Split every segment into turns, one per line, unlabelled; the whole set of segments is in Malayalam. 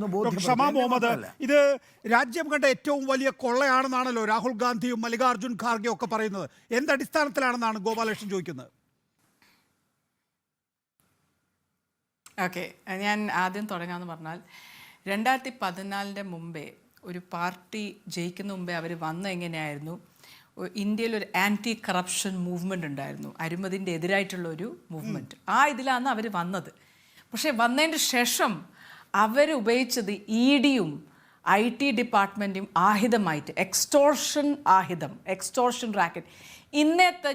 ഡോക്ടർ ഷമാ മുഹമ്മദ്, ഇത് രാജ്യം കണ്ട ഏറ്റവും വലിയ കൊള്ളയാണെന്നാണല്ലോ രാഹുൽ ഗാന്ധിയും മല്ലികാർജുൻ ഖാർഗെയും ഒക്കെ പറയുന്നത്. എന്തടിസ്ഥാനത്തിലാണെന്നാണ് ഗോപാലകൃഷ്ണൻ ചോദിക്കുന്നത്?
ഓക്കെ, ഞാൻ ആദ്യം തുടങ്ങാമെന്ന് പറഞ്ഞാൽ 2014 മുമ്പേ ഒരു പാർട്ടി ജയിക്കുന്ന മുമ്പേ അവർ വന്ന എങ്ങനെയായിരുന്നു, ഇന്ത്യയിൽ ഒരു ആൻറ്റി കറപ്ഷൻ മൂവ്മെൻറ്റ് ഉണ്ടായിരുന്നു, അഴിമതിൻ്റെ എതിരായിട്ടുള്ള ഒരു മൂവ്മെൻറ്റ്. ആ ഇതിലാണ് അവർ വന്നത്. പക്ഷേ വന്നതിന് ശേഷം അവർ ഉപയോഗിച്ചത് EDയും IT ഡിപ്പാർട്ട്മെൻറ്റും ആഹിതമായിട്ട് എക്സ്റ്റോർഷൻ റാക്കറ്റ്. ഇന്നത്തെ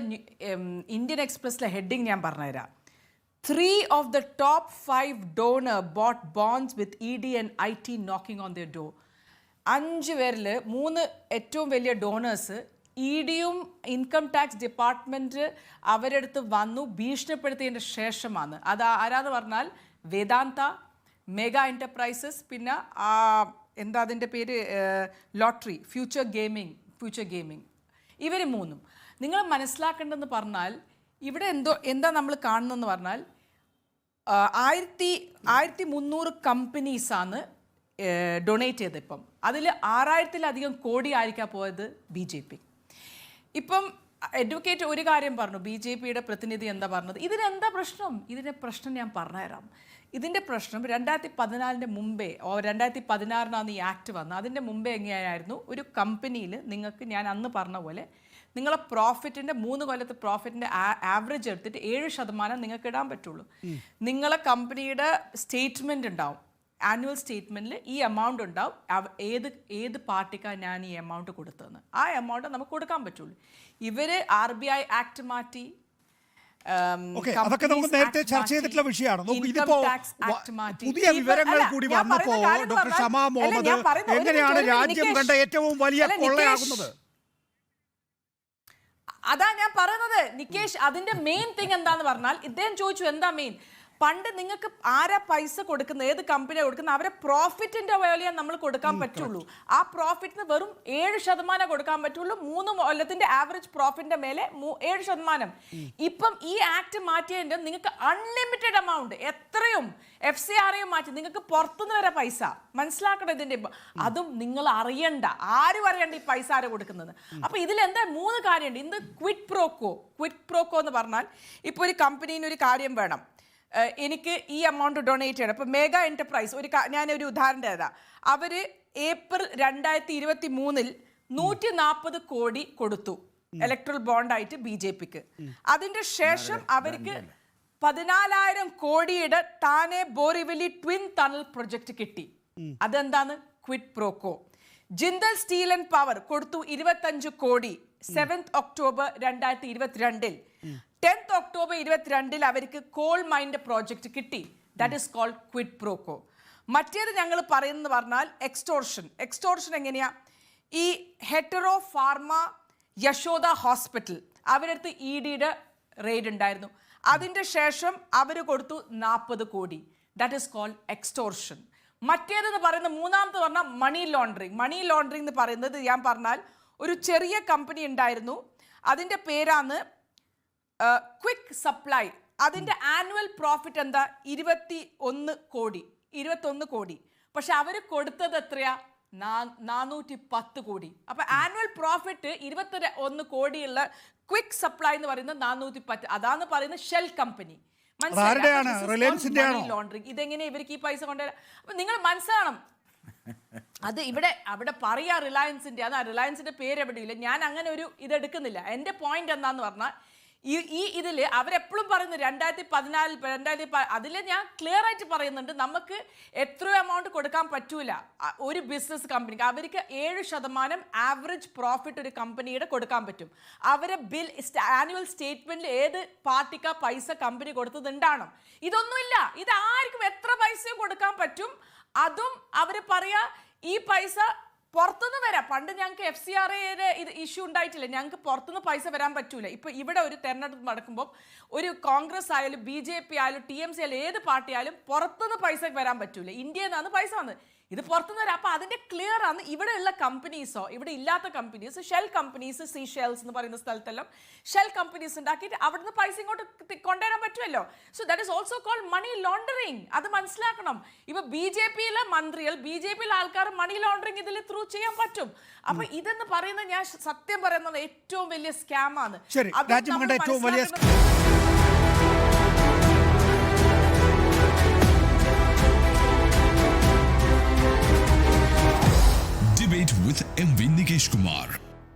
ഇന്ത്യൻ എക്സ്പ്രസ്സിലെ ഹെഡിങ് ഞാൻ പറഞ്ഞുതരാം. 3 of the top 5 donors bought bonds with ED and IT knocking on their door. 5 പേരിൽ 3 ഏറ്റവും വലിയ ഡോണേഴ്സ് EDയും ഇൻകം ടാക്സ് ഡിപ്പാർട്ട്മെൻറ്റ് അവരെടുത്ത് വന്നു ഭീഷണിപ്പെടുത്തിയതിൻ്റെ ശേഷമാണ്. അത് ആരാന്ന് പറഞ്ഞാൽ വേദാന്ത, മെഗാ എൻ്റർപ്രൈസസ്, പിന്നെ എന്താ അതിൻ്റെ പേര്, ലോട്ടറി, ഫ്യൂച്ചർ ഗെയിമിംഗ്, ഇവർ 3. നിങ്ങൾ മനസ്സിലാക്കേണ്ടതെന്ന് പറഞ്ഞാൽ ഇവിടെ എന്താ നമ്മൾ കാണുന്നതെന്ന് പറഞ്ഞാൽ 1300 കമ്പനീസാണ് ഡൊണേറ്റ് ചെയ്തത്. ഇപ്പം അതിൽ 6000-ലധികം കോടി ആയിരിക്കാം പോയത് BJP. ഇപ്പം അഡ്വക്കേറ്റ് ഒരു കാര്യം പറഞ്ഞു, BJPയുടെ പ്രതിനിധി എന്താ പറഞ്ഞത്, ഇതിനെന്താ പ്രശ്നം? ഇതിൻ്റെ പ്രശ്നം ഞാൻ പറഞ്ഞുതരാം. ഇതിൻ്റെ പ്രശ്നം 2014 മുമ്പേ 2016 ഈ ആക്ട് വന്നത്. അതിൻ്റെ മുമ്പേ എങ്ങനെയായിരുന്നു, ഒരു കമ്പനിയിൽ നിങ്ങൾക്ക് ഞാൻ അന്ന് പറഞ്ഞ പോലെ നിങ്ങളെ പ്രോഫിറ്റിൻ്റെ 3 കൊല്ലത്തെ പ്രോഫിറ്റിൻ്റെ ആവറേജ് എടുത്തിട്ട് 7% നിങ്ങൾക്ക് ഇടാൻ പറ്റുള്ളൂ. നിങ്ങളെ കമ്പനിയുടെ സ്റ്റേറ്റ്മെൻറ്റ് ഉണ്ടാവും, ആനുവൽ സ്റ്റേറ്റ്മെൻറ്റിൽ ഈ എമൗണ്ട് ഉണ്ടാവും, ഏത് പാർട്ടിക്കാണ് ഞാൻ ഈ എമൗണ്ട് കൊടുത്തതെന്ന്. ആ എമൗണ്ട് നമുക്ക് കൊടുക്കാൻ പറ്റുള്ളൂ. ഇവർ RBI ആക്ട് മാറ്റി,
അതൊക്കെ നമുക്ക് നേരത്തെ ചർച്ച ചെയ്തിട്ടുള്ള വിഷയമാണ്. പുതിയ വിവരങ്ങൾ കൂടി വന്നപ്പോ ഡോക്ടർ ഷമാ മുഹമ്മദ്, എങ്ങനെയാണ് രാജ്യം കണ്ട ഏറ്റവും വലിയ കൊള്ളയാകുന്നത്?
അതാ ഞാൻ പറയുന്നത് നികേഷ്. അതിന്റെ മെയിൻ തിങ് എന്താന്ന് പറഞ്ഞാൽ, ഇദ്ദേഹം ചോദിച്ചു എന്താ മെയിൻ. പണ്ട് നിങ്ങൾക്ക് ആരാ പൈസ കൊടുക്കുന്നത്, ഏത് കമ്പനിയാണ് കൊടുക്കുന്നത്, അവരെ പ്രോഫിറ്റിന്റെ വേലയെ നമ്മൾ കൊടുക്കാൻ പറ്റുള്ളൂ. ആ പ്രോഫിറ്റിന് വെറും 7% കൊടുക്കാൻ പറ്റുള്ളൂ. 3 കൊല്ലത്തിന്റെ ആവറേജ് പ്രോഫിറ്റിന്റെ മേലെ 7%. ഇപ്പം ഈ ആക്ട് മാറ്റിയതിന്റെ നിങ്ങൾക്ക് അൺലിമിറ്റഡ് എമൗണ്ട്, എത്രയും FCRA മാറ്റി നിങ്ങൾക്ക് പുറത്തുനിന്ന് വരെ പൈസ. മനസ്സിലാക്കണം ഇതിന്റെ. അതും നിങ്ങൾ അറിയണ്ട, ആരും അറിയണ്ട ഈ പൈസ ആരെ കൊടുക്കുന്നത്. അപ്പൊ ഇതിലെന്താ 3 കാര്യമുണ്ട്. ഇന്ന് ക്വിറ്റ് പ്രോക്കോ എന്ന് പറഞ്ഞാൽ, ഇപ്പൊ ഒരു കമ്പനീന് ഒരു കാര്യം വേണം, എനിക്ക് ഈ എമൗണ്ട് ഡൊണേറ്റ് ചെയ്യണം. ഇപ്പോൾ മെഗാ എൻ്റർപ്രൈസ്, ഞാനൊരു ഉദാഹരണം തരാം. അവർ ഏപ്രിൽ 2023 140 കോടി കൊടുത്തു ഇലക്ട്രൽ ബോണ്ടായിട്ട് BJPക്ക്. അതിൻ്റെ ശേഷം അവർക്ക് 14,000 കോടിയുടെ താനെ ബോറിവലി ട്വിൻ ടണൽ പ്രൊജക്ട് കിട്ടി. അതെന്താണ്? Quit pro quo. Jindal steel and power കൊടുത്തു 25 കോടി 7th October 2022. 10th October 2022 അവർക്ക് കോൾ മൈൻ്റെ പ്രോജക്റ്റ് കിട്ടി. That is called quid pro quo. മറ്റേത് ഞങ്ങൾ പറയുന്നത് പറഞ്ഞാൽ എക്സ്റ്റോർഷൻ എങ്ങനെയാ? ഈ ഹെറ്ററോ ഫാർമ യശോദ ഹോസ്പിറ്റൽ അവരടുത്ത് EDയുടെ റെയ്ഡ് ഉണ്ടായിരുന്നു. അതിൻ്റെ ശേഷം അവർ കൊടുത്തു 40 കോടി. That is called extortion. മറ്റേതെന്ന് പറയുന്നത് മൂന്നാമത്തെ പറഞ്ഞാൽ മണി ലോണ്ടറിങ് എന്ന് പറയുന്നത് ഞാൻ പറഞ്ഞാൽ ഒരു ചെറിയ കമ്പനി ഉണ്ടായിരുന്നു, അതിൻ്റെ പേരാണ് ക്വിക്ക് സപ്ലൈ. അതിൻ്റെ ആനുവൽ പ്രോഫിറ്റ് എന്താ? 21 കോടി. പക്ഷെ അവർ കൊടുത്തത് എത്രയാ? 410 കോടി. അപ്പൊ ആനുവൽ പ്രോഫിറ്റ് 21 കോടിയുള്ള ക്വിക്ക് സപ്ലൈ എന്ന് പറയുന്നത് 410. അതാണ് പറയുന്നത് ഷെൽ കമ്പനി. ലോണ്ടറിങ്. ഇതെങ്ങനെ ഇവർക്ക് ഈ പൈസ കൊണ്ടുവരാം? അപ്പൊ നിങ്ങൾ മനസ്സിലാക്കണം, അത് അവിടെ പറയാ റിലയൻസിന്റെ, അത് റിലയൻസിന്റെ പേര് എവിടെയില്ല. ഞാൻ അങ്ങനെ ഒരു ഇതെടുക്കുന്നില്ല. എൻ്റെ പോയിന്റ് എന്താന്ന് പറഞ്ഞാൽ, ഈ ഇതിൽ അവരെപ്പോഴും പറയുന്നത് 2014 അതിൽ ഞാൻ ക്ലിയർ ആയിട്ട് പറയുന്നുണ്ട്, നമുക്ക് എത്രയോ എമൗണ്ട് കൊടുക്കാൻ പറ്റൂല ഒരു ബിസിനസ് കമ്പനിക്ക്. അവർക്ക് 7% ആവറേജ് പ്രോഫിറ്റ് ഒരു കമ്പനിയുടെ കൊടുക്കാൻ പറ്റും. അവരെ ആനുവൽ സ്റ്റേറ്റ്മെന്റിൽ ഏത് പാർട്ടിക്കാ പൈസ കമ്പനി കൊടുത്തത് ഉണ്ടാവണം. ഇതൊന്നുമില്ല. ഇത് ആർക്കും എത്ര പൈസയും കൊടുക്കാൻ പറ്റും. അതും അവർ പറയാ ഈ പൈസ പുറത്തുനിന്ന് വരാം. പണ്ട് ഞങ്ങൾക്ക് FCRA ഇത് ഇഷ്യൂ ഉണ്ടായിട്ടില്ല, ഞങ്ങൾക്ക് പുറത്തുനിന്ന് പൈസ വരാൻ പറ്റൂല. ഇപ്പൊ ഇവിടെ ഒരു തെരഞ്ഞെടുപ്പ് നടക്കുമ്പോൾ ഒരു കോൺഗ്രസ് ആയാലും BJP ആയാലും TMC ആയാലും ഏത് പാർട്ടി ആയാലും പുറത്തുനിന്ന് പൈസ വരാൻ പറ്റൂല. ഇന്ത്യയിൽ നിന്നാണ് പൈസ വന്നത്. ഇത് പുറത്തുനിന്ന് വരാം. അപ്പൊ അതിന്റെ ക്ലിയർ ആണ് ഇവിടെയുള്ള കമ്പനീസോ ഇവിടെ ഇല്ലാത്ത കമ്പനീസ്, ഷെൽ കമ്പനീസ്, സീഷെൽസ് എന്ന് പറയുന്ന സ്ഥലത്തെല്ലാം ഷെൽ കമ്പനീസ് ഉണ്ടാക്കിയിട്ട് അവിടുന്ന് പൈസ ഇങ്ങോട്ട് കൊണ്ടുവരാൻ പറ്റുമല്ലോ. So that is also called money laundering. അത് മനസ്സിലാക്കണം. ഇപ്പൊ BJP-യിലെ മന്ത്രികൾ, BJP-യിലെ ആൾക്കാർ മണി ലോണ്ടറിങ് ഇതിൽ ത്രൂ ചെയ്യാൻ പറ്റും. അപ്പൊ ഇതെന്ന് പറയുന്നത് ഞാൻ സത്യം പറയുന്നത് ഏറ്റവും വലിയ സ്കാമാണ്.
ശരി, രാജ്യം കണ്ട ഏറ്റവും വലിയ